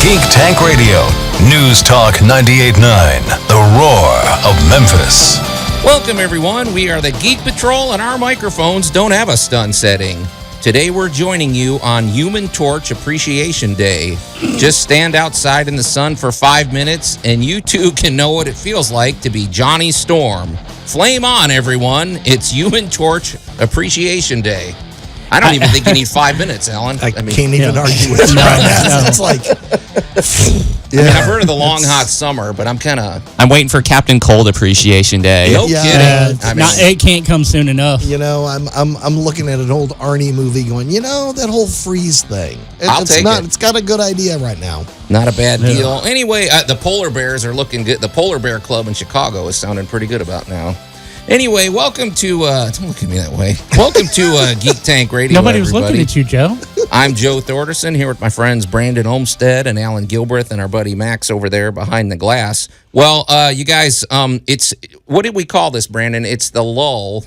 Geek Tank Radio, News Talk 98.9, the roar of Memphis. Welcome, everyone. We are the Geek Patrol, and our microphones don't have a stun setting. Today, we're joining you on Human Torch Appreciation Day. Just stand outside in the sun for 5 minutes, and you too can know what it feels like to be Johnny Storm. Flame on, everyone. It's Human Torch Appreciation Day. I don't even think you need 5 minutes, Allan. I can't even argue with you right now. It's like, I mean, I've heard of the long, hot summer, but I'm waiting for Captain Cold Appreciation Day. No kidding. It can't come soon enough. You know, I'm looking at an old Arnie movie going, you know, that whole freeze thing. It's got a good idea right now. Not a bad deal. Anyway, the polar bears are looking good. The Polar Bear Club in Chicago is sounding pretty good about now. Anyway, welcome to, don't look at me that way. Welcome to Geek Tank Radio, Nobody was looking at you, Joe. I'm Joe Thorderson here with my friends Brandon Olmstead and Allan Gilbreth and our buddy Max over there behind the glass. Well, you guys, what did we call this, Brandon? It's the lull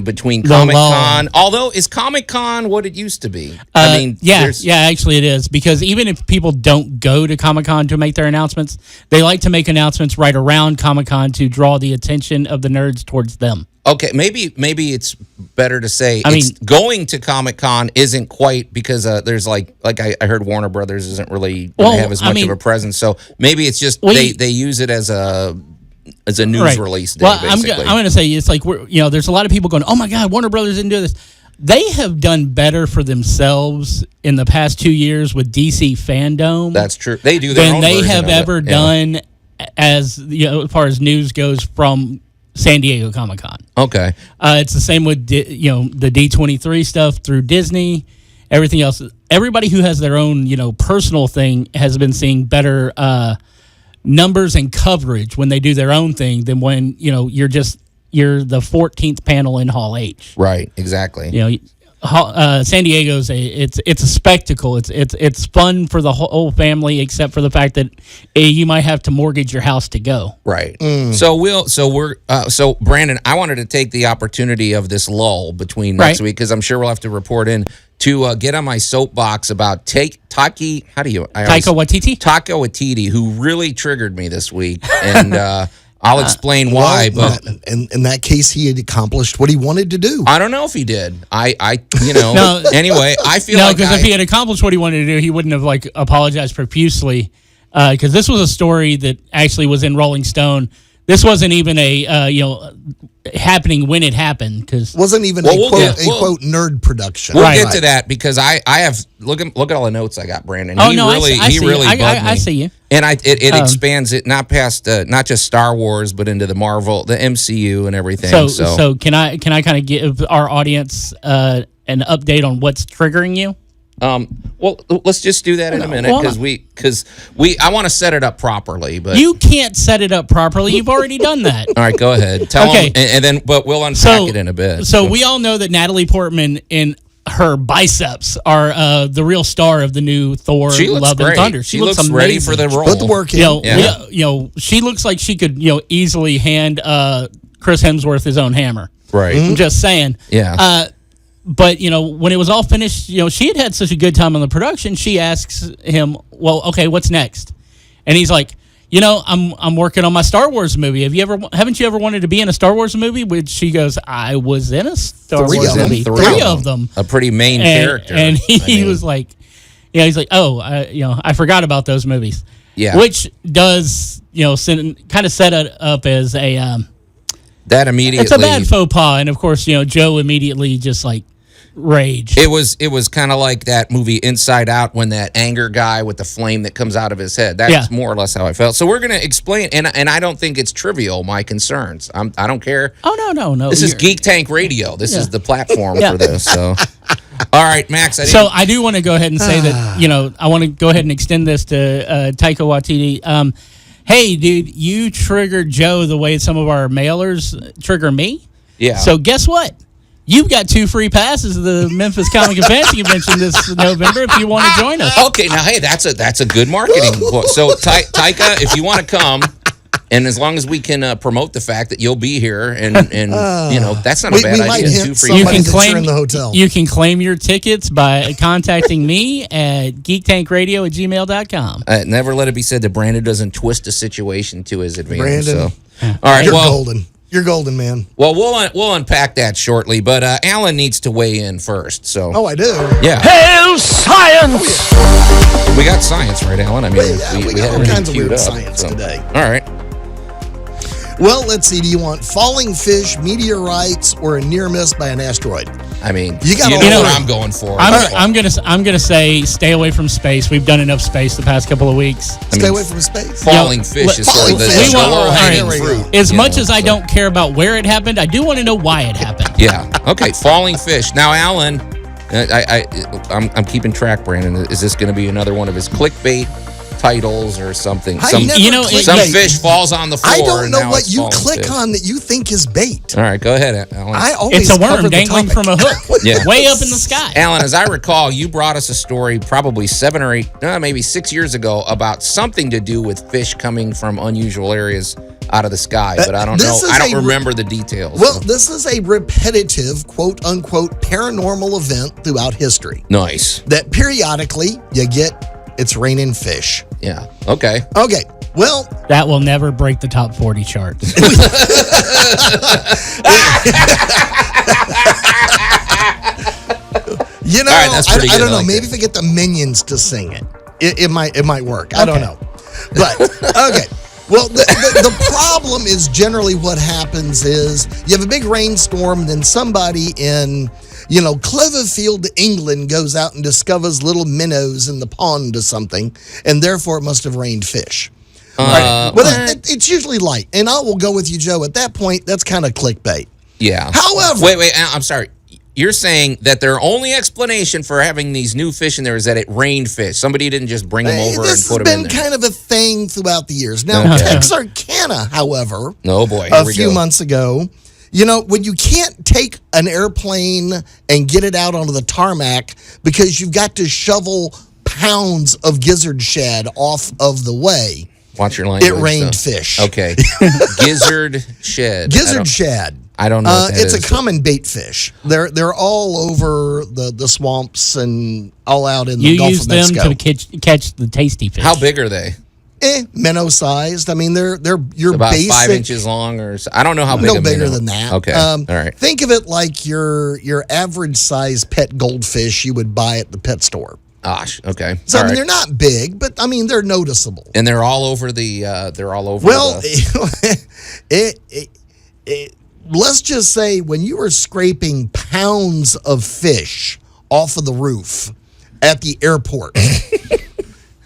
between Comic-Con. Although, is Comic-Con what it used to be? Actually it is. Because even if people don't go to Comic-Con to make their announcements, they like to make announcements right around Comic-Con to draw the attention of the nerds towards them. Okay, maybe it's better to say going to Comic-Con isn't quite because there's like I heard Warner Brothers isn't really going to have as much of a presence. So maybe it's just they use it as a news release day, basically. I'm going to say it's like there's a lot of people going, oh my God, Warner Brothers didn't do this. They have done better for themselves in the past 2 years with DC Fandom. That's true. They do their own than they have ever done as far as news goes from San Diego Comic-Con. Okay. It's the same with the D23 stuff through Disney, everything else. Everybody who has their own personal thing has been seeing better numbers and coverage when they do their own thing than when you're the 14th panel in Hall H. Right. Exactly. San Diego's it's a spectacle. It's fun for the whole family, except for the fact that you might have to mortgage your house to go. Right. So Brandon, I wanted to take the opportunity of this lull between next week because I'm sure we'll have to report in to get on my soapbox about Taika Waititi, who really triggered me this week, and I'll explain why. But in that case, he had accomplished what he wanted to do. I don't know if he did. Anyway, I feel because if he had accomplished what he wanted to do, he wouldn't have apologized profusely. Because this was a story that actually was in Rolling Stone. This wasn't even a happening when it happened, because wasn't even a quote nerd production. We'll get to that because I have look at all the notes I got, Brandon. I see you. And it expands it not just Star Wars but into the Marvel, the MCU and everything. So can I kind of give our audience an update on what's triggering you? Well, let's just do that in a minute because I want to set it up properly. But you can't set it up properly. You've already done that. All right, go ahead. Tell them, and then we'll unpack it in a bit. So we all know that Natalie Portman in her biceps are the real star of the new Thor: Love and Thunder. She looks amazing. Ready for the role. Put the work in. She looks like she could easily hand Chris Hemsworth his own hammer. Right. I'm just saying. Yeah. But, when it was all finished, she had such a good time on the production, she asks him, well, okay, what's next? And he's like, I'm working on my Star Wars movie. Haven't you ever wanted to be in a Star Wars movie? Which she goes, I was in a Star Wars movie. Three of them. A pretty main character. And he was like, he's like, I forgot about those movies. Yeah. Which does, kind of set it up as a... that immediately... It's a bad faux pas. And, of course, Joe immediately just, rage. It was kind of like that movie Inside Out when that anger guy with the flame that comes out of his head. That's more or less how I felt. So we're going to explain, and I don't think it's trivial, my concerns. I don't care. Oh, no. This is Geek Tank Radio. This is the platform for this. So, all right, Max. I do want to go ahead and say that, I want to go ahead and extend this to Taika Waititi. Hey, dude, you triggered Joe the way some of our mailers trigger me. Yeah. So guess what? You've got 2 free passes to the Memphis Comic and Fantasy Convention this November if you want to join us. Okay, now, hey, that's a good marketing. So, Taika, if you want to come, And as long as we can promote the fact that you'll be here, and that's not a bad idea too for you. In the hotel. You can claim your tickets by contacting me at geektankradio@gmail.com. Never let it be said that Brandon doesn't twist a situation to his advantage. Brandon, all right, you're golden. You're golden, man. Well, we'll unpack that shortly, but Allan needs to weigh in first. So. Oh, I do. Yeah. Hail science! We got science, right, Allan? I mean, we got all kinds of weird science today. All right. Well, let's see. Do you want falling fish, meteorites, or a near miss by an asteroid? I mean, you know what I'm going for. I'm gonna say stay away from space. We've done enough space the past couple of weeks. Stay away from space. Falling fish is sort of the low-hanging fruit. As much as I don't care about where it happened, I do want to know why it happened. Yeah. Okay. Falling fish. Now, Allan, I'm keeping track. Brandon, is this going to be another one of his clickbait titles or something? Some fish falls on the floor. I don't know what you click on that you think is bait. All right, go ahead, Allan. It's a worm dangling from a hook, way up in the sky. Allan, as I recall, you brought us a story probably 7 or 8, maybe 6 years ago about something to do with fish coming from unusual areas out of the sky, but I don't know. I don't remember the details. Well, this is a repetitive, quote unquote, paranormal event throughout history. Nice. That periodically you get. It's raining fish. Yeah. Okay. Okay. Well, that will never break the top 40 charts. You know, right, I don't know. Maybe if I get the Minions to sing it, it might work. I don't know. But okay. Well, the problem is generally what happens is you have a big rainstorm, then somebody in Cloverfield, England goes out and discovers little minnows in the pond or something, and therefore it must have rained fish. Right. Well, it's usually light, and I will go with you, Joe. At that point, that's kind of clickbait. Yeah. However, wait, I'm sorry. You're saying that their only explanation for having these new fish in there is that it rained fish. Somebody didn't just bring them over and put them in there. This has been kind of a thing throughout the years. Now, Texarkana, however, a few months ago, when you can't take an airplane and get it out onto the tarmac because you've got to shovel pounds of gizzard shad off of the way. Watch your language. It rained fish. Okay. Gizzard shad. Gizzard shad. I don't know what that is. It's a common bait fish. They're all over the swamps and all out in the Gulf of Mexico. You use them to catch the tasty fish. How big are they? Minnow-sized. I mean, they're your about basic, 5 inches long, or I don't know how big. No bigger than that. Okay, all right. Think of it like your average size pet goldfish you would buy at the pet store. Gosh, okay. So they're not big, but I mean they're noticeable. And they're all over the. Well, let's just say when you were scraping pounds of fish off of the roof at the airport,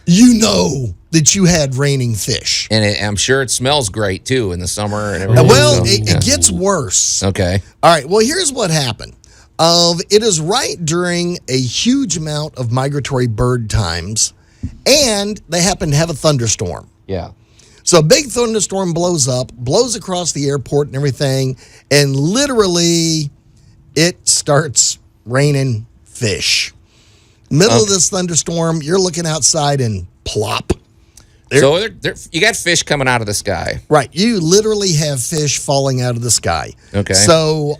you know that you had raining fish. And I'm sure it smells great too in the summer and everything. Well, it gets worse. Okay. All right. Well, here's what happened. It is right during a huge amount of migratory bird times, and they happen to have a thunderstorm. Yeah. So a big thunderstorm blows across the airport and everything, and literally it starts raining fish. Middle of this thunderstorm, you're looking outside and plop. So you got fish coming out of the sky. Right. You literally have fish falling out of the sky. Okay. So,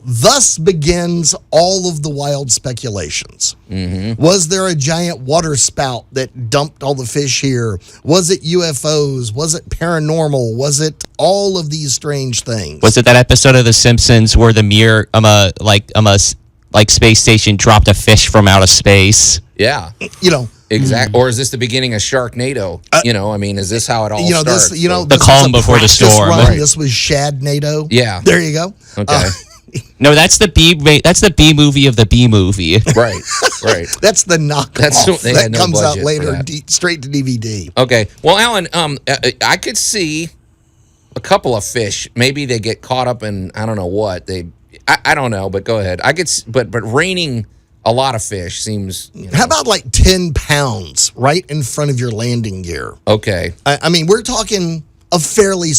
thus begins all of the wild speculations. Mm-hmm. Was there a giant water spout that dumped all the fish here? Was it UFOs? Was it paranormal? Was it all of these strange things? Was it that episode of The Simpsons where the Mir, space station dropped a fish from outer space? Yeah. Exactly. Or is this the beginning of Sharknado? Is this how it all starts? The calm before the storm. Right. This was Shadnado. Yeah. There you go. Okay. No, that's the B movie of the B movie. Right. That's the knockoff that comes out later, straight to DVD. Okay. Well, Allan, I could see a couple of fish. Maybe they get caught up in I don't know what I don't know, but go ahead. But raining a lot of fish seems. How about like 10 pounds right in front of your landing gear? Okay. I mean, we're talking a fairly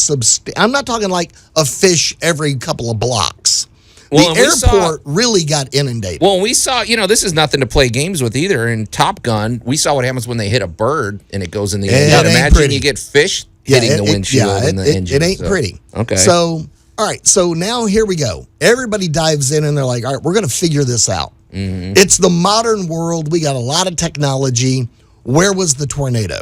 I'm not talking like a fish every couple of blocks. Well, the airport really got inundated. Well, we saw, this is nothing to play games with either. In Top Gun, we saw what happens when they hit a bird and it goes in the air. Imagine you get fish hitting the windshield and the engine. It ain't pretty. Okay. So, all right. So now here we go. Everybody dives in and they're like, all right, we're going to figure this out. Mm-hmm. It's the modern world. We got a lot of technology. Where was the tornado?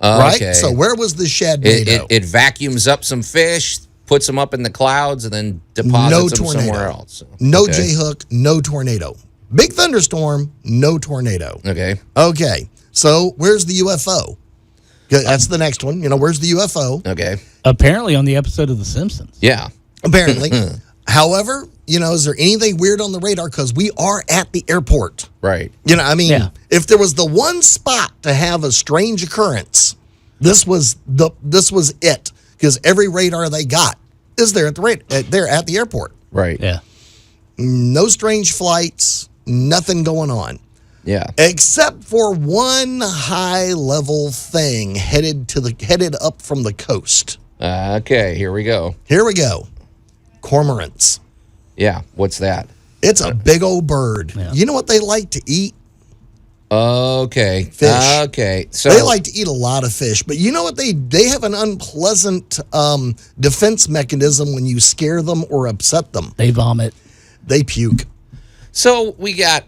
Right? Okay. So where was the Shadnado? It vacuums up some fish, puts them up in the clouds, and then deposits them somewhere else. No J-hook, no tornado. Big thunderstorm, no tornado. Okay. Okay. So where's the UFO? That's the next one. Where's the UFO? Okay. Apparently on the episode of The Simpsons. Yeah. Apparently. However, is there anything weird on the radar? Because we are at the airport. Right. If there was the one spot to have a strange occurrence, this was it. Because every radar they got is there at the airport. Right. Yeah. No strange flights, nothing going on. Yeah. Except for one high level thing headed up from the coast. Okay, here we go. Cormorants. Yeah, what's that? It's a big old bird. Yeah. You know what they like to eat? Okay. Fish. Okay. So they like to eat a lot of fish, but you know what they have an unpleasant defense mechanism when you scare them or upset them. They vomit. They puke. So we got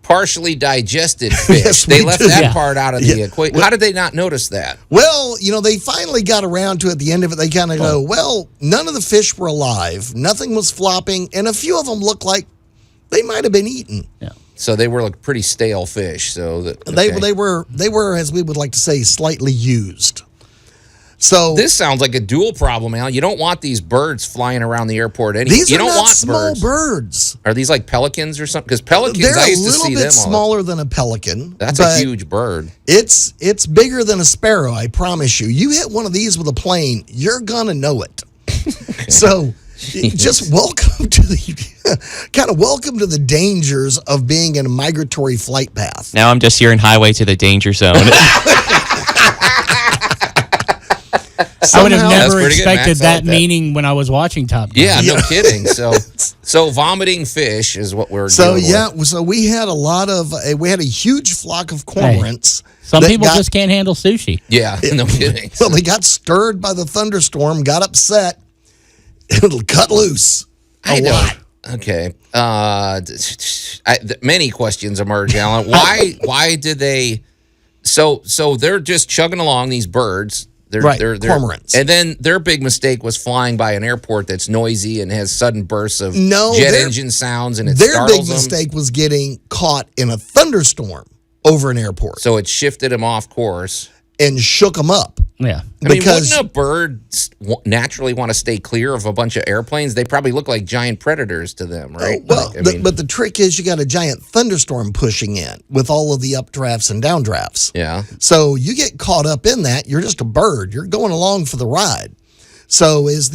partially digested fish. Yes, they we left do. that Yeah. part out of the equation. How did they not notice that? Well, they finally got around to it at the end of it. They kind of go, well, none of the fish were alive. Nothing was flopping. And a few of them looked like they might have been eaten. Yeah. So they were like pretty stale fish. So They were, as we would like to say, slightly used. So this sounds like a dual problem, Al. You don't want these birds flying around the airport anyway. these You are don't not want small birds. Are these like pelicans or something? Because pelicans, They're I a used to see little them. bit smaller than a pelican. That's but a huge bird. It's bigger than a sparrow, I promise you. You hit one of these with a plane, you're gonna know it. So just welcome to the dangers of being in a migratory flight path. Now I'm just hearing highway to the danger zone. I would have Somehow- never pretty good, expected Max. I that like that. meaning when I was watching Top Gun. Yeah, no kidding. So vomiting fish is what we're So dealing with. so we had a huge flock of cormorants. Some that people got- just can't handle sushi. Yeah, no kidding. Well, they got stirred by the thunderstorm, got upset, and cut loose. I A don't. lot. Okay. Many questions emerge, Alan. Why did they? So they're just chugging along, these birds. They're cormorants. And then their big mistake was flying by an airport that's noisy and has sudden bursts of their engine sounds, and it Their startles big them. mistake was getting caught in a thunderstorm over an airport So it shifted them off course. and shook them up. Yeah. I mean, Because- wouldn't a bird naturally want to stay clear of a bunch of airplanes? They probably look like giant predators to them, right? Well, Like, but the trick is you got a giant thunderstorm pushing in with all of the updrafts and downdrafts. yeah. So you get caught up in that. You're just a bird. You're going along for the ride. So as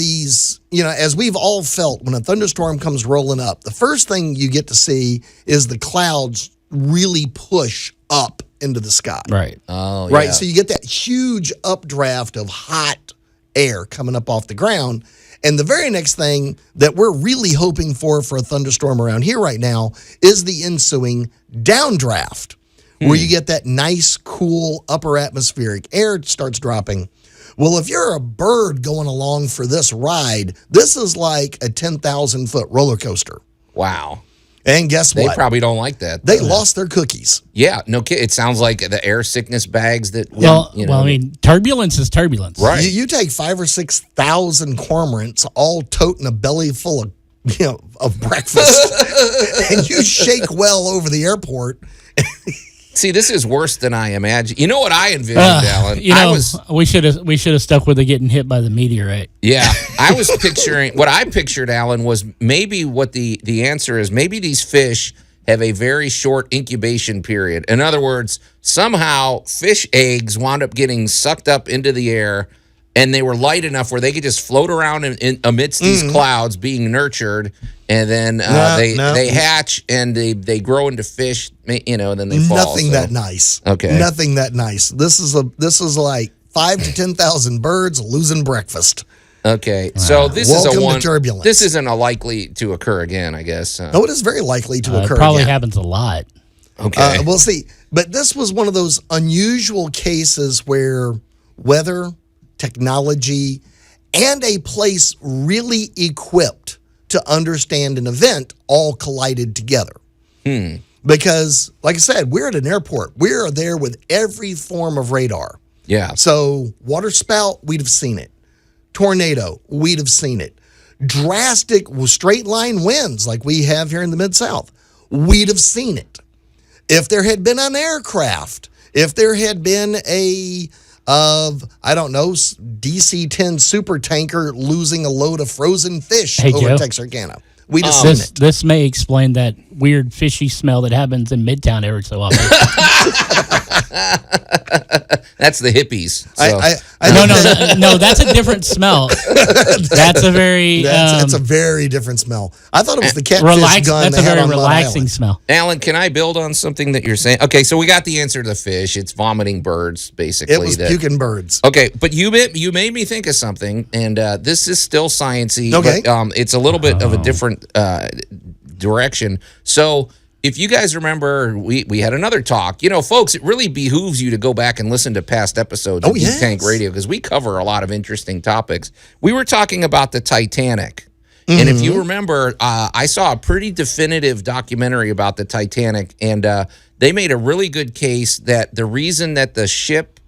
we've all felt when a thunderstorm comes rolling up, the first thing you get to see is the clouds really push up into the sky. Right. Oh, Right. yeah. So you get that huge updraft of hot air coming up off the ground. And the very next thing that we're really hoping for a thunderstorm around here right now is the ensuing downdraft, where you get that nice, cool upper atmospheric air starts dropping. Well, if you're a bird going along for this ride, this is like a 10,000-foot roller coaster. Wow. And guess They what? probably don't like that. They lost their cookies. Yeah, no kid. It sounds like the air sickness bags that. Well, I mean, turbulence is turbulence. Right. You take 5,000 or 6,000 cormorants all toting a belly full of breakfast, and you shake well over the airport. See, this is worse than I imagined. You know what I envisioned, Alan? We should have stuck with the getting hit by the meteorite. Yeah, I was picturing what I pictured, Alan, was maybe what the answer is. Maybe these fish have a very short incubation period. In other words, somehow fish eggs wound up getting sucked up into the air, and they were light enough where they could just float around amidst these clouds, being nurtured, and then they hatch and they grow into fish, and then they fall. Nothing that nice. Okay. Nothing that nice. This is like 5,000 to 10,000 birds losing breakfast. Okay, so this Welcome is a to one. turbulence. This isn't a likely to occur again, I guess. No, it is very likely to It occur. probably again. happens a lot. Okay. We'll see. But this was one of those unusual cases where weather technology, and a place really equipped to understand an event all collided together. Because, like I said, we're at an airport. We're there with every form of radar. Yeah. So water spout, we'd have seen it. Tornado, we'd have seen it. Drastic straight line winds like we have here in the Mid-South, we'd have seen it. If there had been an aircraft, if there had been a, DC-10 super tanker losing a load of frozen fish over Joe. Texarkana, we'd have seen it. This may explain that weird fishy smell that happens in Midtown every so often. That's the hippies. So. No, that's a different smell. That's a very that's a very different smell. I thought it was the catfish gun. That's a very relaxing smell. Allan, can I build on something that you're saying? Okay, so we got the answer to the fish. It's vomiting birds, basically. It was puking birds. Okay, but you made me think of something, and this is still sciencey. Okay. But, it's a little bit of a different direction. So if you guys remember, we had another talk. You know, folks, it really behooves you to go back and listen to past episodes of Geek Tank Radio because we cover a lot of interesting topics. We were talking about the Titanic. And if you remember, I saw a pretty definitive documentary about the Titanic, and they made a really good case that the reason that the ship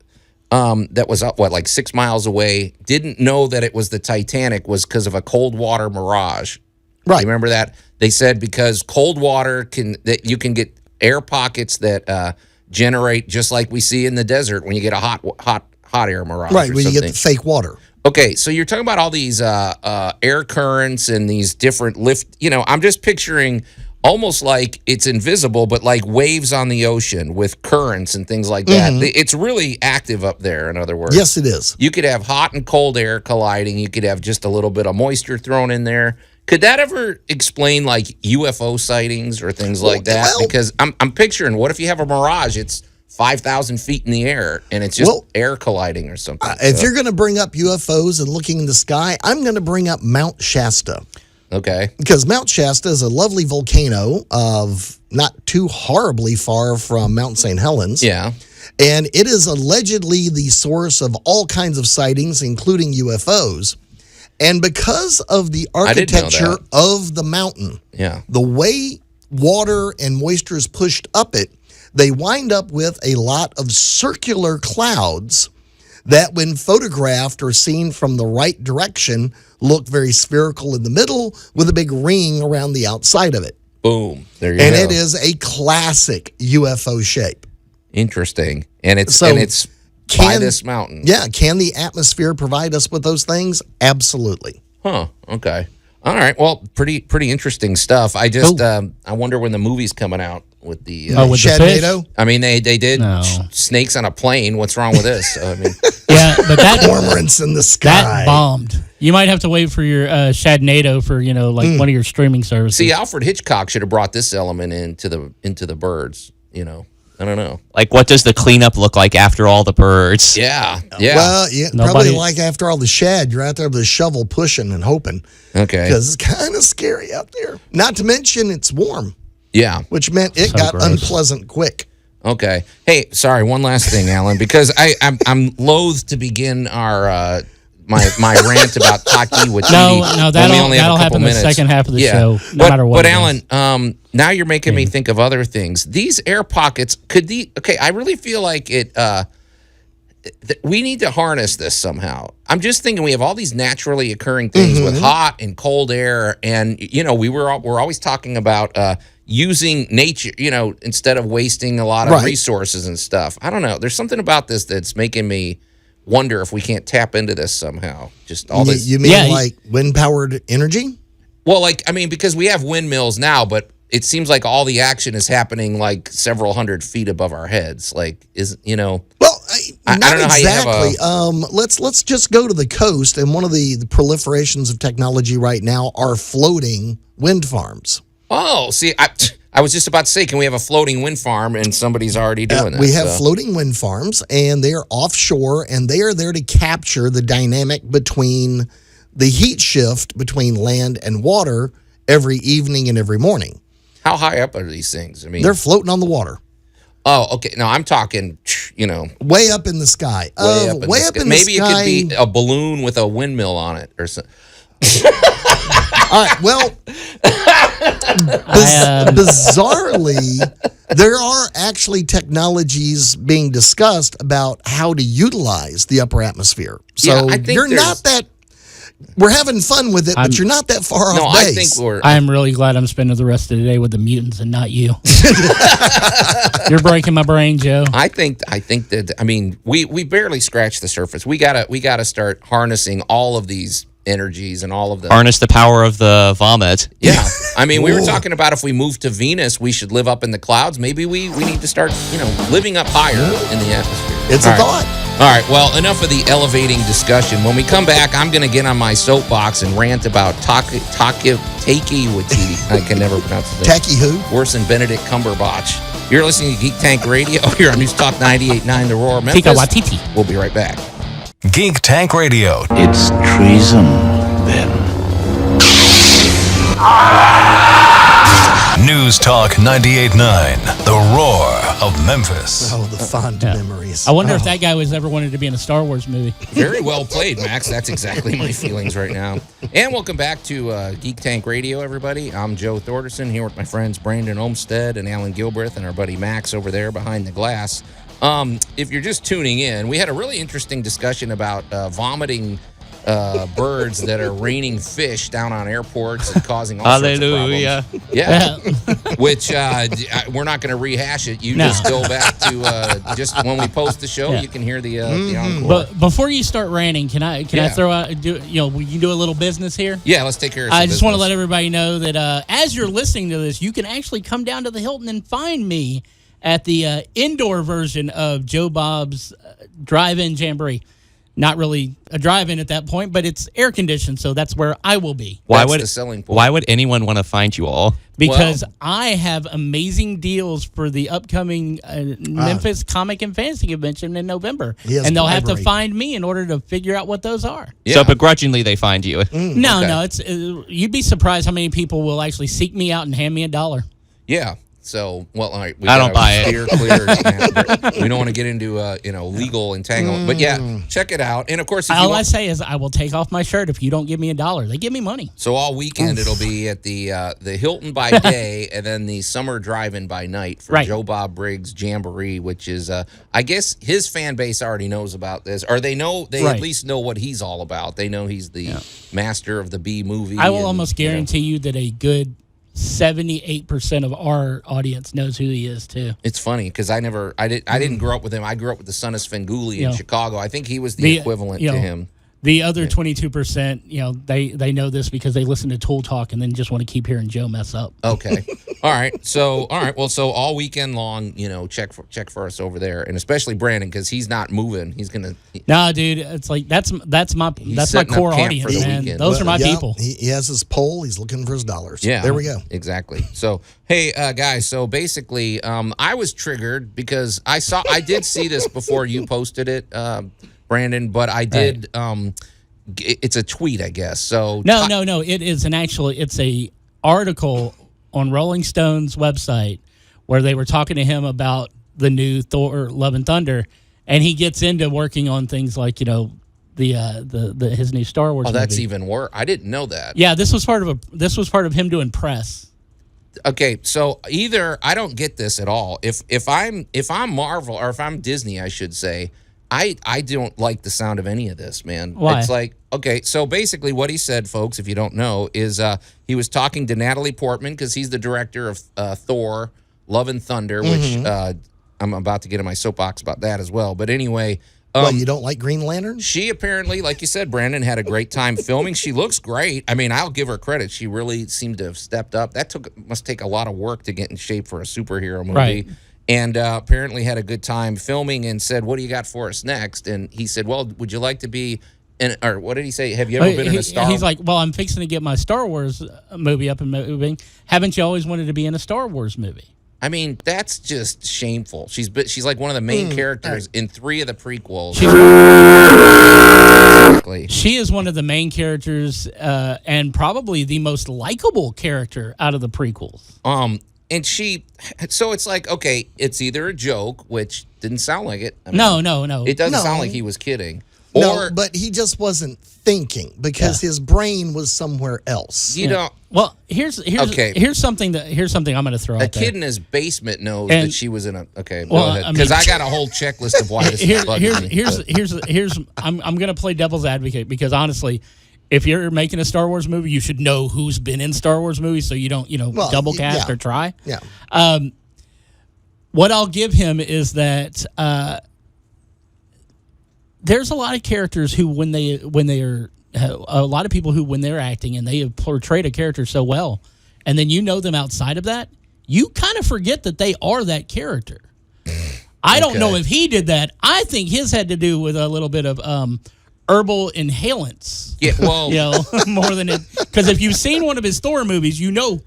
that was up, like 6 miles away, didn't know that it was the Titanic was because of a cold water mirage. Right. You remember that? They said because cold water that you can get air pockets that generate just like we see in the desert when you get a hot air mirage. Right, or when you something. get the fake water. Okay, so you're talking about all these air currents and these different lift. You know, I'm just picturing almost like it's invisible, but like waves on the ocean with currents and things like that. It's really active up there, in other words. Yes, it is. You could have hot and cold air colliding. You could have just a little bit of moisture thrown in there. Could that ever explain like UFO sightings or things like that? Well, because I'm picturing, what if you have a mirage? It's 5,000 feet in the air and it's just air colliding or something. If you're going to bring up UFOs and looking in the sky, I'm going to bring up Mount Shasta. Okay. Because Mount Shasta is a lovely volcano of not too horribly far from Mount St. Helens. Yeah. And it is allegedly the source of all kinds of sightings, including UFOs. And because of the architecture of the mountain, the way water and moisture is pushed up it, they wind up with a lot of circular clouds that when photographed or seen from the right direction look very spherical in the middle with a big ring around the outside of it. Boom. There you go. And it is a classic UFO shape. Interesting. And it's by this mountain. Yeah. Can the atmosphere provide us with those things? Absolutely. Huh. Okay. All right. Well, pretty interesting stuff. I just I wonder when the movie's coming out with the with Sharknado. I mean, they did No. snakes on a plane. What's wrong with this? I mean, Yeah, but that Cormorants in the sky. that bombed. You might have to wait for your Sharknado for one of your streaming services. see, Alfred Hitchcock should have brought this element into the birds. You know, I don't know. Like, what does the cleanup look like after all the birds? Yeah. Well, probably Nobody- like after all the shad, you're out there with a shovel pushing and hoping. Okay. Because it's kind of scary out there. Not to mention it's warm, Yeah. which meant it So got gross. unpleasant quick. Okay. Hey, sorry. One last thing, Allan, because I'm loath to begin our my rant about Taki Watiti. No, when we only have that'll a couple happen minutes. the second half of the Yeah. show, no matter what. But it is. Allan, now you're making me think of other things. These air pockets I really feel like it. We need to harness this somehow. I'm just thinking we have all these naturally occurring things with hot and cold air, and we're always talking about using nature, instead of wasting a lot of resources and stuff. I don't know. There's something about this that's making me wonder if we can't tap into this somehow. Just all this. You mean like wind-powered energy? Well, because we have windmills now, but it seems like all the action is happening like several hundred feet above our heads. Well, I not don't know how you have exactly. Let's just go to the coast, and one of the proliferations of technology right now are floating wind farms. Oh, see, I was just about to say, can we have a floating wind farm? And somebody's already doing that. We have floating wind farms, and they are offshore, and they are there to capture the dynamic between the heat shift between land and water every evening and every morning. How high up are these things? I mean, They're floating on the water. oh, okay. No, I'm talking, way up in the sky. Way up in the sky. Maybe it could be a balloon with a windmill on it or something. All right. Well, bizarrely, there are actually technologies being discussed about how to utilize the upper atmosphere. So I think you're not that. We're having fun with it, but you're not that far off base. I think I'm really glad I'm spending the rest of the day with the mutants and not you. You're breaking my brain, Joe. I think that we barely scratched the surface. We gotta start harnessing all of these energies and all of them. Harness the power of the vomit. Yeah. We were talking about if we move to Venus, we should live up in the clouds. Maybe we need to start, living up higher in the atmosphere. It's a thought. All right, well, enough of the elevating discussion. When we come back, I'm going to get on my soapbox and rant about Taki Watiti. I can never pronounce his name. Taki who? Worse than Benedict Cumberbatch. You're listening to Geek Tank Radio here on News Talk 98.9 The Roar, Memphis. Tika Watiti. We'll be right back. Geek Tank Radio. It's treason, then. News Talk 98.9, The Roar of Memphis. Oh, the fond memories. I wonder if that guy was ever wanted to be in a Star Wars movie. Very well played, Max. That's exactly my feelings right now. And welcome back to Geek Tank Radio, everybody. I'm Joe Thorderson here with my friends Brandon Olmstead and Allan Gilbreth and our buddy Max over there behind the glass. If you're just tuning in, we had a really interesting discussion about vomiting birds that are raining fish down on airports and causing all sorts of problems. Yeah. Which we're not going to rehash it. You just go back to just when we post the show, you can hear the encore. But before you start ranting, can I throw out we can do a little business here? Yeah, let's take care of some I just want to business. let everybody know that as you're listening to this, you can actually come down to the Hilton and find me at the indoor version of Joe Bob's Drive-In Jamboree. Not really a drive-in at that point, but it's air conditioned, so that's where I will be. That's the selling point. Why would anyone want to find you all? Because I have amazing deals for the upcoming Memphis Comic and Fantasy Convention in November. And they'll have to find me in order to figure out what those are. Yeah. So begrudgingly they find you. No, it's you'd be surprised how many people will actually seek me out and hand me $1. Yeah. So, all right. I don't buy it. Steer clear. We don't want to get into legal entanglement. But yeah, check it out. And of course, if all I say is I will take off my shirt if you don't give me $1. They give me money. So all weekend it'll be at the Hilton by day and then the summer drive-in by night for Joe Bob Briggs Jamboree, which is I guess his fan base already knows about this, or they at least know what he's all about. They know he's the master of the B movie. I will almost guarantee you that a good 78% of our audience knows who he is too. It's funny because I didn't grow up with him. I grew up with the son of Svengoolie in Chicago. I think he was the equivalent to him. The other 22%, they know this because they listen to Tool Talk and then just want to keep hearing Joe mess up. Okay. All right. So all weekend long, check for us over there, and especially Brandon because he's not moving. He's gonna. Nah, dude, it's like that's my core audience, man. Those are my people. He has his pole. He's looking for his dollars. Yeah. There we go. Exactly. So hey, guys. So basically, I was triggered because I did see this before you posted it. Brandon, but I did. It's a tweet, I guess. So no. It is it's a article on Rolling Stone's website where they were talking to him about the new Thor: Love and Thunder, and he gets into working on things like his new Star Wars. Oh, that's movie. even worse. I didn't know that. Yeah, this was part of him doing press. Okay, so either I don't get this at all. If I'm Marvel or if I'm Disney, I should say. I don't like the sound of any of this, man. Why? It's like, okay, so basically what he said, folks, if you don't know, is he was talking to Natalie Portman because he's the director of Thor, Love and Thunder, which I'm about to get in my soapbox about that as well. But anyway. You don't like Green Lantern? She apparently, like you said, Brandon, had a great time filming. She looks great. I mean, I'll give her credit. She really seemed to have stepped up. That must take a lot of work to get in shape for a superhero movie. Right. And apparently had a good time filming and said, what do you got for us next? And he said, well, would you like to be or what did he say? Have you ever been in a Star Wars? He's like, well, I'm fixing to get my Star Wars movie up and moving. Haven't you always wanted to be in a Star Wars movie? I mean, that's just shameful. She's like one of the main characters in 3 of the prequels. She is one of the main characters and probably the most likable character out of the prequels. and so it's like, okay, it's either a joke, which didn't sound like it. I mean, No. It doesn't No. sound like he was kidding. No, but he just wasn't thinking because his brain was somewhere else. You don't. Well, here's something I'm going to throw A out there. kid in his basement knows And- that she was in a. Okay, Well, go ahead. I Because mean- I got a whole checklist of why this is bugging me. I'm going to play devil's advocate because honestly, if you're making a Star Wars movie, you should know who's been in Star Wars movies so you don't, double cast or try. Yeah. What I'll give him is that there's a lot of characters who when they're a lot of people who when they're acting and they have portrayed a character so well, and then you know them outside of that, you kind of forget that they are that character. I don't know if he did that. I think his had to do with a little bit of herbal inhalants. Yeah, well, more than it. Because if you've seen one of his Thor movies, you know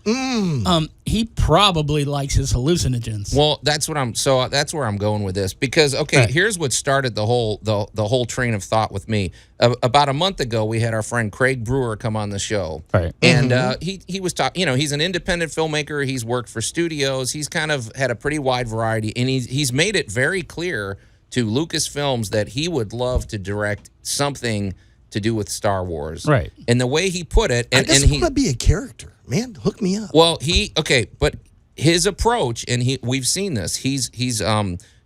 he probably likes his hallucinogens. Well, that's where I'm going with this because here's what started the whole train of thought with me. About a month ago, we had our friend Craig Brewer come on the show, right? And he was talking. He's an independent filmmaker. He's worked for studios. He's kind of had a pretty wide variety, and he's made it very clear to Lucasfilms that he would love to direct something to do with Star Wars, right? And the way he put it, I just want to be a character, man. Hook me up. Well, but his approach, and we've seen this. He's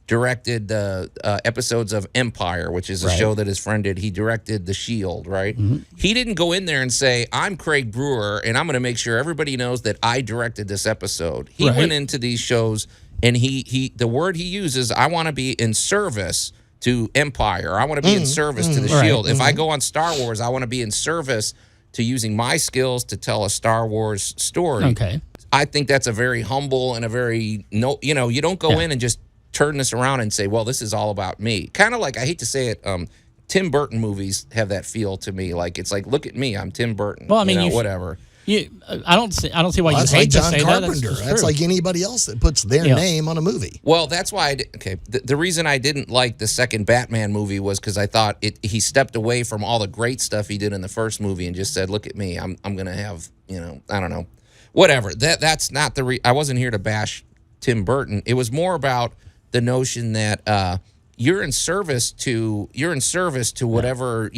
directed the episodes of Empire, which is a show that his friend did. He directed The Shield, right? Mm-hmm. He didn't go in there and say, "I'm Craig Brewer, and I'm going to make sure everybody knows that I directed this episode." He went into these shows, and he the word he uses, "I want to be in service to Empire. I want to be in service to The Shield. If I go on Star Wars, I want to be in service to using my skills to tell a Star Wars story." Okay. I think that's a very humble and a very you don't go in and just turn this around and say, well, this is all about me. Kind of like, I hate to say it, Tim Burton movies have that feel to me. Like, it's like, look at me, I'm Tim Burton. Well, I mean, whatever. I don't see why you That's hate like to John say Carpenter. that. That's like anybody else that puts their name on a movie. Well, that's why the reason I didn't like the second Batman movie was because I thought he stepped away from all the great stuff he did in the first movie and just said, look at me, I'm going to have, I don't know. Whatever. That's not I wasn't here to bash Tim Burton. It was more about the notion that you're in service to whatever,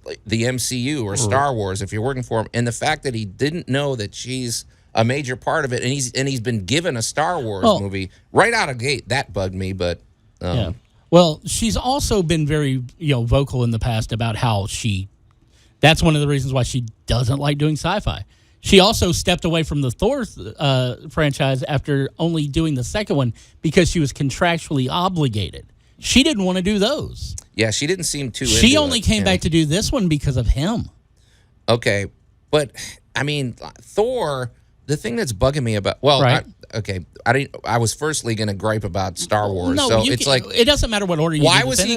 like the MCU or Star Wars if you're working for him. And the fact that he didn't know that she's a major part of it and he's been given a Star Wars movie right out of gate, that bugged me, but Well, she's also been very, vocal in the past about how that's one of the reasons why she doesn't like doing sci-fi. She also stepped away from the Thor franchise after only doing the second one because she was contractually obligated. She didn't want to do those. Yeah, she didn't seem too She into only it. came back to do this one because of him. Okay, but I mean, Thor. The thing that's bugging me about I was firstly going to gripe about Star Wars. No, so it's like it doesn't matter what order you. Why was he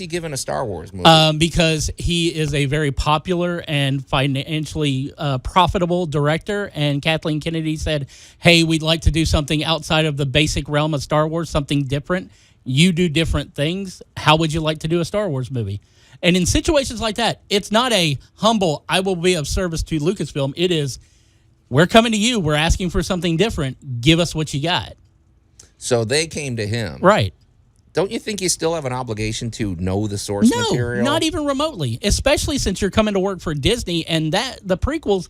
given a Star Wars movie? Because he is a very popular and financially profitable director, and Kathleen Kennedy said, "Hey, we'd like to do something outside of the basic realm of Star Wars, something different. You do different things. How would you like to do a Star Wars movie?" And in situations like that, it's not a humble, "I will be of service to Lucasfilm." It is, we're coming to you. We're asking for something different. Give us what you got. So they came to him. Right. Don't you think you still have an obligation to know the source material? No, not even remotely, especially since you're coming to work for Disney and that the prequels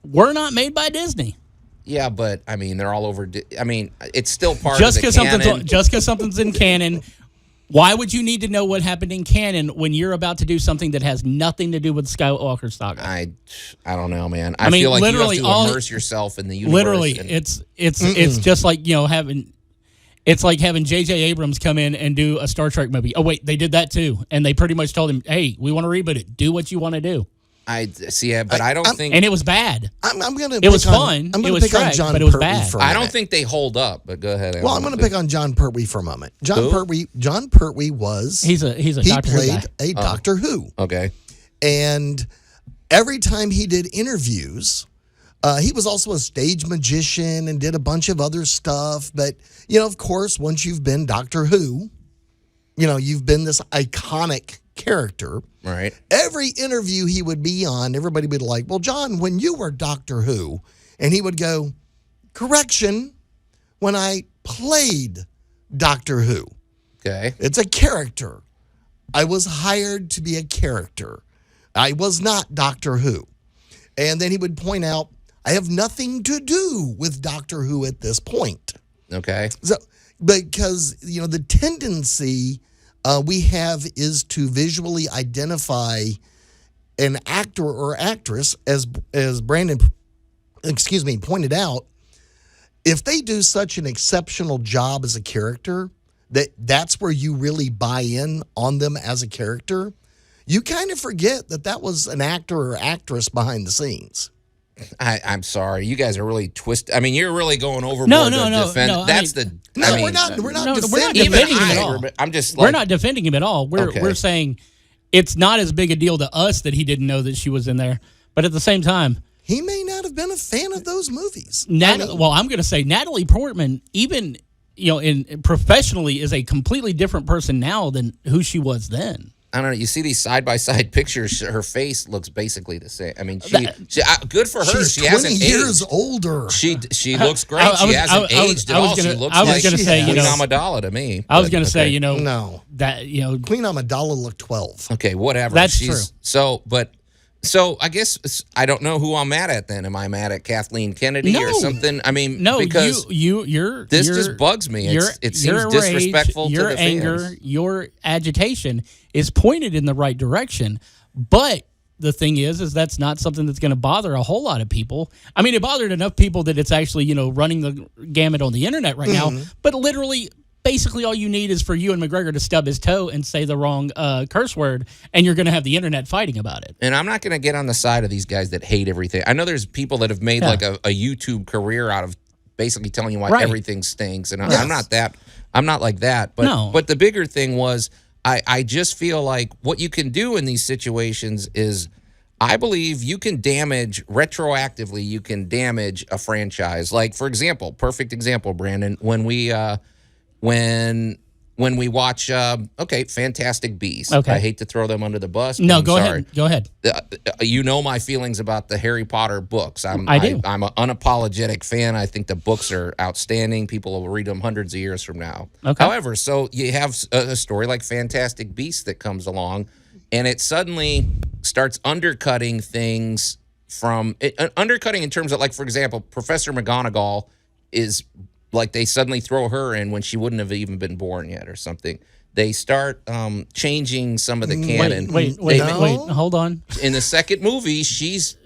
were not made by Disney. Yeah, but, I mean, they're all over. I mean, it's still part just of the canon. Just because something's in canon, why would you need to know what happened in canon when you're about to do something that has nothing to do with Skywalker saga? I don't know, man. I mean, feel like literally you have to immerse yourself in the universe. Literally, it's just like having J.J. Abrams come in and do a Star Trek movie. Oh wait, they did that too, and they pretty much told him, "Hey, we want to reboot it. Do what you want to do." I see, but I don't think, and it was bad. I'm going to. It was fun. I'm It going was to pick on trash, John but it was Pertwee bad. for a minute. I don't think they hold up. But go ahead. Well, I'm going to pick on John Pertwee for a moment. John Pertwee was. He's a he Doctor Who played guy. a Doctor Who. Okay. And every time he did interviews, he was also a stage magician and did a bunch of other stuff. But, of course, once you've been Doctor Who, you've been this iconic character. Right. Every interview he would be on, everybody would be like, "Well, John, when you were Doctor Who," and he would go, Correction, when I played Doctor Who. Okay. It's a character. I was hired to be a character. I was not Doctor Who. And then he would point out, I have nothing to do with Doctor Who at this point. Okay. So, because, the tendency we have is to visually identify an actor or actress, as Brandon, pointed out. If they do such an exceptional job as a character, that's where you really buy in on them as a character, you kind of forget that was an actor or actress behind the scenes. I'm sorry. You guys are really twisted. I mean, you're really going overboard No, to defend. no, That's we're not defending defending him at all. I'm just we're not defending him at all. Okay. We're saying it's not as big a deal to us that he didn't know that she was in there. But at the same time, he may not have been a fan of those movies. Well, I'm going to say Natalie Portman, even professionally, is a completely different person now than who she was then. I don't know. You see these side-by-side pictures. Her face looks basically the same. I mean, she good for her. She's she 20 hasn't years aged. older. She looks great. She hasn't aged at all. She looks like Queen Amidala to me. I was going to say, no, that Queen Amidala looked 12. Okay, whatever. That's true. So I guess I don't know who I'm mad at then. Am I mad at Kathleen Kennedy or something? I mean, no, because you're just bugs me. It seems disrespectful your to the anger, fans. your agitation is pointed in the right direction. But the thing is that's not something that's going to bother a whole lot of people. I mean, it bothered enough people that it's actually, running the gamut on the internet right now. But literally, basically all you need is for Ewan McGregor to stub his toe and say the wrong curse word, and you're going to have the internet fighting about it. And I'm not going to get on the side of these guys that hate everything. I know there's people that have made like a YouTube career out of basically telling you why everything stinks, and I'm not that. I'm not like that. But the bigger thing was I just feel like what you can do in these situations is, I believe you can retroactively. You can damage a franchise. Like, for example, perfect example, Brandon, when we watch Fantastic Beasts. Okay. I hate to throw them under the bus. No, I'm go sorry. ahead. Go ahead. You know my feelings about the Harry Potter books. I do. I'm an unapologetic fan. I think the books are outstanding. People will read them hundreds of years from now. Okay. However, so you have a story like Fantastic Beasts that comes along, and it suddenly starts undercutting things undercutting in terms of, like, for example, Professor McGonagall is, like, they suddenly throw her in when she wouldn't have even been born yet or something. They start changing some of the canon. Wait, hold on. In the second movie, she's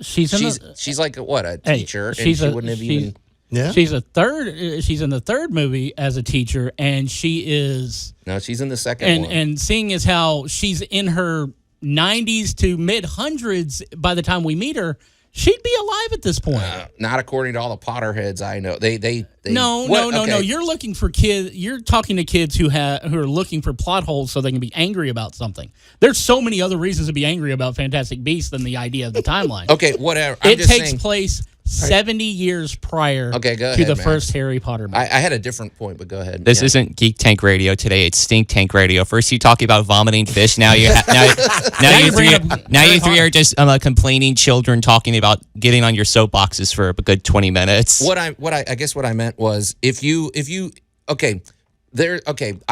like a teacher, and she wouldn't have even. Yeah. She's in the third movie as a teacher, and she is. No, she's in the second one. And seeing as how she's in her 90s to mid hundreds by the time we meet her, she'd be alive at this point. Not according to all the Potterheads I know. No. You're looking for kids. You're talking to kids who are looking for plot holes so they can be angry about something. There's so many other reasons to be angry about Fantastic Beasts than the idea of the timeline. Okay, whatever. It takes place 70 years prior to the first Harry Potter movie. I had a different point, but go ahead. This isn't Geek Tank Radio today. It's Stink Tank Radio. First you talk about vomiting fish. Now you three are just complaining children talking about getting on your soapboxes for a good 20 minutes. I guess what I meant was if you I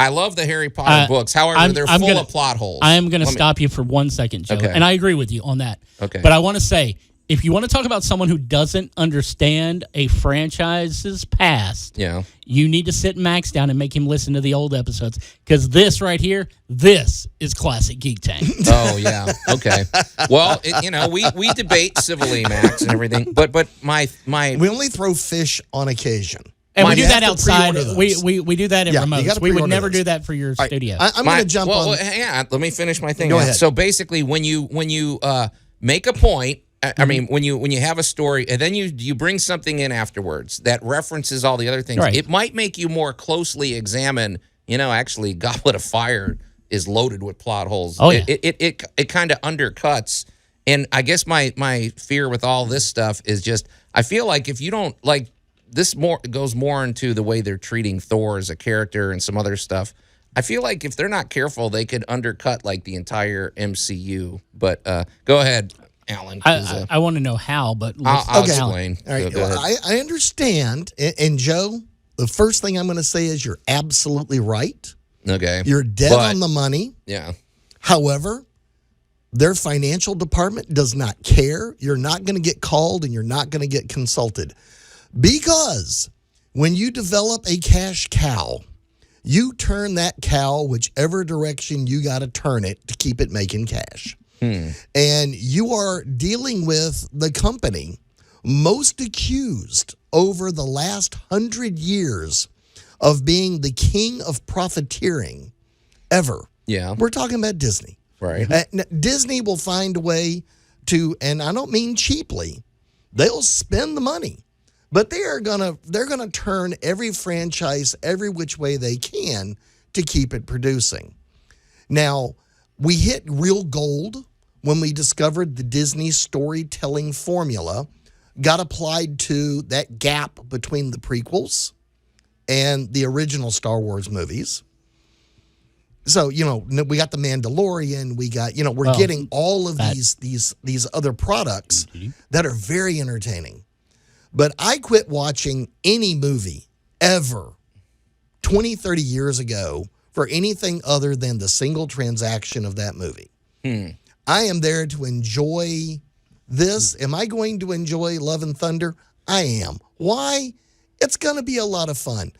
love the Harry Potter books. However, they're full of plot holes. I am going to stop you for 1 second, Joe. Okay. And I agree with you on that. Okay. But I want to say, if you want to talk about someone who doesn't understand a franchise's past, you need to sit Max down and make him listen to the old episodes. Because this right here, this is classic Geek Tank. Oh, yeah. Okay. Well, we debate civilly, Max, and everything. But my we only throw fish on occasion. And we do that outside. We do that in remotes. We would never do that for your studio. I'm going to jump on. Hang on. Let me finish my thing. Go ahead. So basically, when you make a point, I mean, when you have a story and then you bring something in afterwards that references all the other things, it might make you more closely examine. Actually, Goblet of Fire is loaded with plot holes. Oh, yeah. It kind of undercuts. And I guess my fear with all this stuff is just I feel like if you don't like this goes more into the way they're treating Thor as a character and some other stuff. I feel like if they're not careful, they could undercut like the entire MCU. But go ahead. Alan. I want to know how, but I'll Okay. explain. All right. Go ahead. Well, I understand. And Joe, the first thing I'm going to say is you're absolutely right. Okay. You're dead But- on the money. Yeah. However, their financial department does not care. You're not going to get called and you're not going to get consulted. Because when you develop a cash cow, you turn that cow whichever direction you got to turn it to keep it making cash. And you are dealing with the company most accused over the last 100 years of being the king of profiteering ever. Yeah. We're talking about Disney. Right. Disney will find a way to, and I don't mean cheaply, they'll spend the money, but they're gonna turn every franchise every which way they can to keep it producing. Now, we hit real gold when we discovered the Disney storytelling formula got applied to that gap between the prequels and the original Star Wars movies. So, we got the Mandalorian, we got, we're getting all of these other products that are very entertaining. But I quit watching any movie ever 20, 30 years ago for anything other than the single transaction of that movie. I am there to enjoy this. Am I going to enjoy Love and Thunder? I am. Why? It's going to be a lot of fun.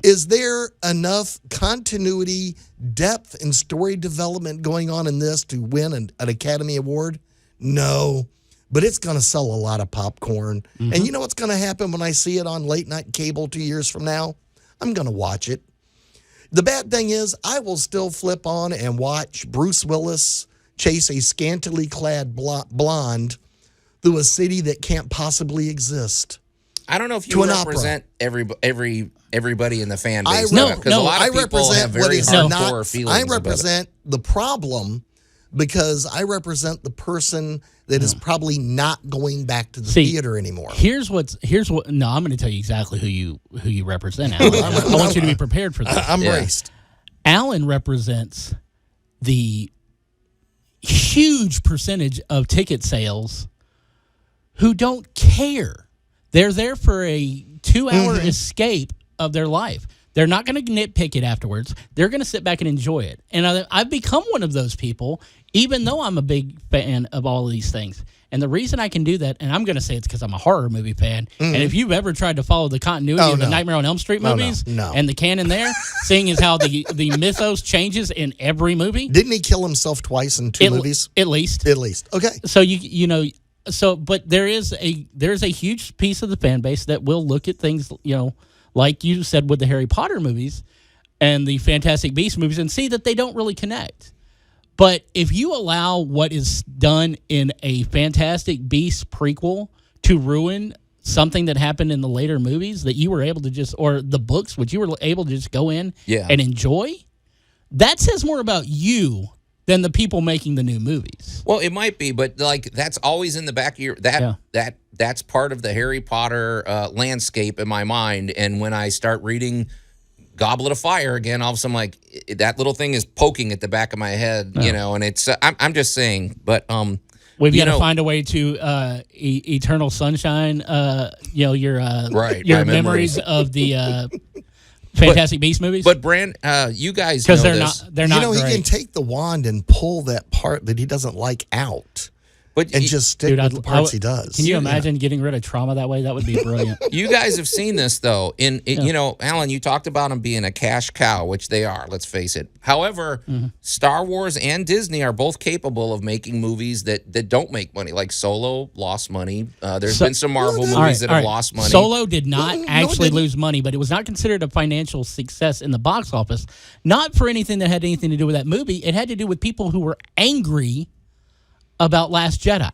Is there enough continuity, depth, and story development going on in this to win an Academy Award? No, but it's going to sell a lot of popcorn. And you know what's going to happen when I see it on late night cable 2 years from now? I'm going to watch it. The bad thing is I will still flip on and watch Bruce Willis chase a scantily clad blonde through a city that can't possibly exist. I don't know if To you an represent everybody in the fan base. No, because a lot I of people represent have what very is hardcore not. feelings. I about it. represent the problem because I represent the person that is probably not going back to the theater anymore. Here's what. No, I'm going to tell you exactly who you represent, Alan. I want you to be prepared for this. I'm braced. Alan represents the huge percentage of ticket sales who don't care. They're there for a 2-hour escape of their life. They're not going to nitpick it afterwards. They're going to sit back and enjoy it. And I've become one of those people, even though I'm a big fan of all of these things. And the reason I can do that, and I'm going to say it's because I'm a horror movie fan. And if you've ever tried to follow the continuity of the Nightmare on Elm Street movies and the canon there, seeing as how the mythos changes in every movie. Didn't he kill himself twice in two movies? At least. At least. Okay. So but there's a huge piece of the fan base that will look at things, like you said with the Harry Potter movies and the Fantastic Beasts movies and see that they don't really connect. But if you allow what is done in a Fantastic Beasts prequel to ruin something that happened in the later movies that you were able to or the books, which you were able to just go in and enjoy, that says more about you than the people making the new movies. Well, it might be, but that's always in the back of your that's part of the Harry Potter landscape in my mind. And when I start reading Goblet of Fire again, all of a sudden, that little thing is poking at the back of my head, and it's I'm just saying, but we've got to find a way to Eternal Sunshine, your memories of the Fantastic Beasts movies. But Brand, you guys because know they're not he great. can take the wand and pull that part that he doesn't like out. But and just stick with the parts he does. Can you imagine getting rid of trauma that way? That would be brilliant. You guys have seen this, though. Alan, you talked about them being a cash cow, which they are, let's face it. However, Star Wars and Disney are both capable of making movies that don't make money. Like Solo lost money. There's been some Marvel movies that have lost money. Solo did not actually lose money, but it was not considered a financial success in the box office. Not for anything that had anything to do with that movie. It had to do with people who were angry about Last Jedi.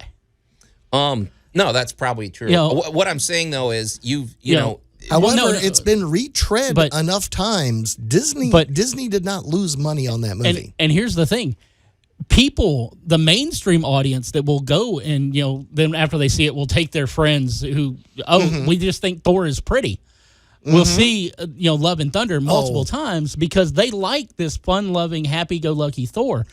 No, that's probably true. What I'm saying though is However, it's been retread enough times. Disney did not lose money on that movie. And here's the thing. People, the mainstream audience that will go and, then after they see it, will take their friends who, we just think Thor is pretty. We'll see, Love and Thunder multiple times because they like this fun-loving, happy-go-lucky Thor.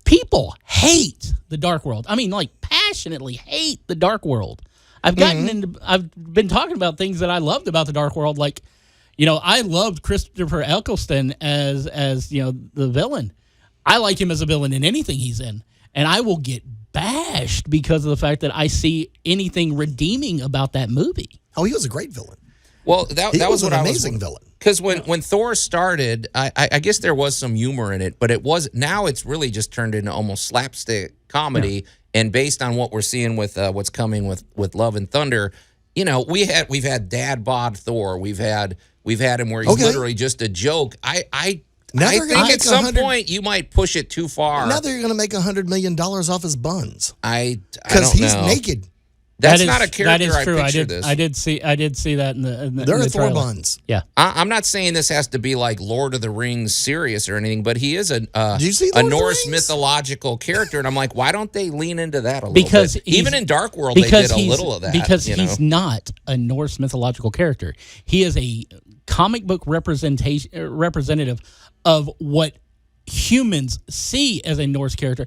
People hate the Dark World. I mean, passionately. passionately hate the Dark World. I've been talking about things that I loved about the Dark World, like, I loved Christopher Eccleston as the villain. I like him as a villain in anything he's in, and I will get bashed because of the fact that I see anything redeeming about that movie. Oh, he was a great villain. Well, that was an what amazing villain. Because when Thor started, I guess there was some humor in it, but now it's really just turned into almost slapstick comedy. Yeah. And based on what we're seeing with what's coming with Love and Thunder, we've had dad bod Thor. We've had him where he's literally just a joke. I think at some point you might push it too far. Now they're going to make $100 million off his buns. Because he's naked. That's not a character that is true. I picture this. I did see that in the There in are the Thor trailer. buns. Yeah. I'm not saying this has to be like Lord of the Rings serious or anything, but he is a Norse mythological character, and I'm like, why don't they lean into that a little bit? Even in Dark World, they did a little of that. Because he's not a Norse mythological character. He is a comic book representative of what humans see as a Norse character.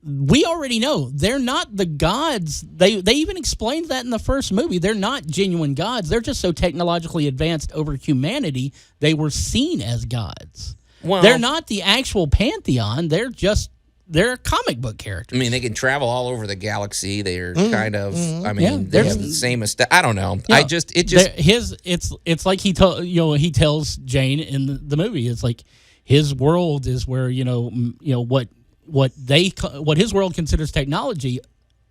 We already know they're not the gods. They even explained that in the first movie. They're not genuine gods. They're just so technologically advanced over humanity, they were seen as gods. Well, they're not the actual pantheon. They're a comic book character. I mean, they can travel all over the galaxy. They're kind of. I mean, they have the same. I don't know. Yeah, It's like he tells Jane in the movie. It's like his world is where what his world considers technology,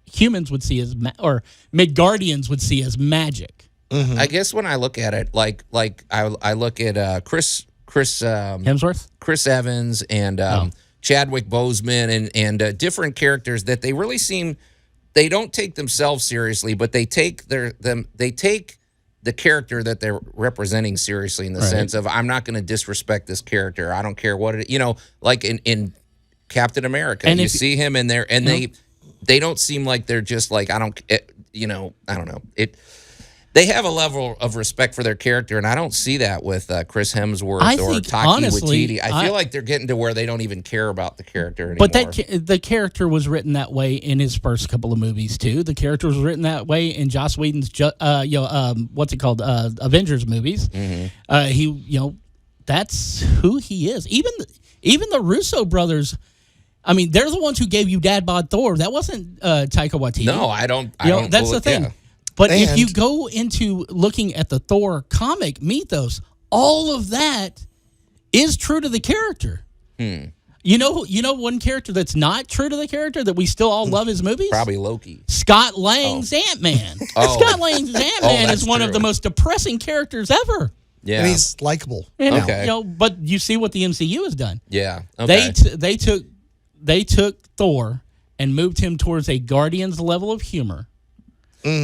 humans would see as or Midgardians would see as magic. Mm-hmm. I guess when I look at it, like I look at Chris Hemsworth, Chris Evans, and Chadwick Boseman, and different characters that they really seem they don't take themselves seriously, but they take the character that they're representing seriously in the sense of I'm not going to disrespect this character. I don't care what it like in Captain America, and you see him in there, and they don't seem like they're just like I don't know. They have a level of respect for their character, and I don't see that with Chris Hemsworth or Taika Waititi. I feel like they're getting to where they don't even care about the character anymore. But the character was written that way in his first couple of movies too. The character was written that way in Joss Whedon's Avengers movies. Mm-hmm. That's who he is. Even the Russo brothers. I mean, they're the ones who gave you Dad Bod Thor. That wasn't Taika Waititi. No, I don't. That's the thing. Yeah. But if you go into looking at the Thor comic mythos, all of that is true to the character. You know one character that's not true to the character that we still all love his movies? Probably Loki. Scott Lang's Ant-Man. Scott Lang's Ant-Man is one of the most depressing characters ever. Yeah. And he's likable. But you see what the MCU has done. Yeah. Okay. They took Thor and moved him towards a Guardians level of humor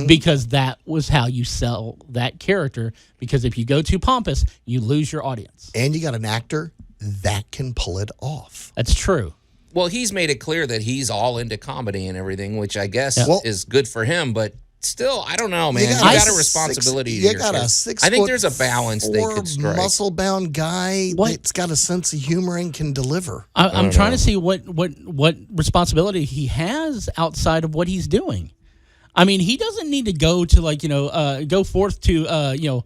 because that was how you sell that character. Because if you go too pompous, you lose your audience. And you got an actor that can pull it off. That's true. Well, he's made it clear that he's all into comedy and everything, which I guess is good for him, but still, I don't know, man. You got a responsibility. You got a 6 I think there's a balance they could strike. Muscle-bound guy that's got a sense of humor and can deliver. I'm trying to see what responsibility he has outside of what he's doing. I mean, he doesn't need to go to go forth to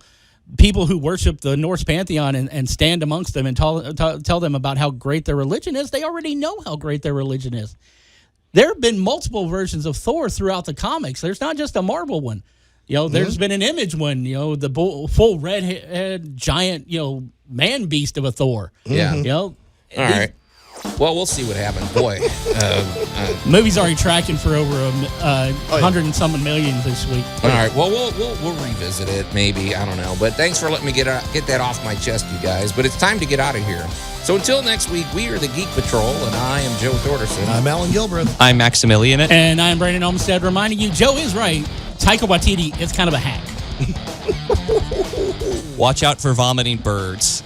people who worship the Norse pantheon and stand amongst them and tell them about how great their religion is. They already know how great their religion is. There have been multiple versions of Thor throughout the comics. There's not just a Marvel one. There's been an Image one, the full red-head giant, man beast of a Thor. Yeah. All right. Well, we'll see what happens. Boy. Movie's already tracking for over 100 and something million this week. All right. Well, we'll revisit it maybe. I don't know. But thanks for letting me get that off my chest, you guys. But it's time to get out of here. So until next week, we are the Geek Patrol, and I am Joe Thorderson. I'm Allan Gilbreth. I'm Maximilian. And I'm Brandon Olmstead, reminding you, Joe is right. Taika Waititi is kind of a hack. Watch out for vomiting birds.